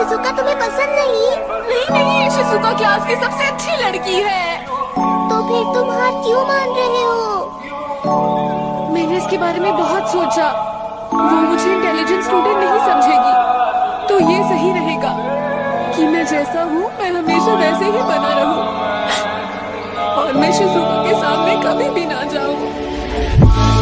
Shizuka तुम्हें पसंद नहीं? नहीं नहीं, शिजुका क्लास की सबसे अच्छी लड़की है। तो फिर तुम हार क्यों मान रहे हो? मैंने इसके बारे में बहुत सोचा। वो मुझे इंटेलिजेंट स्टूडेंट नहीं समझेगी, तो ये सही रहेगा कि मैं जैसा हूँ मैं हमेशा वैसे ही बना रहूं और मैं शिजुका के सामने कभी भी ना जाऊं।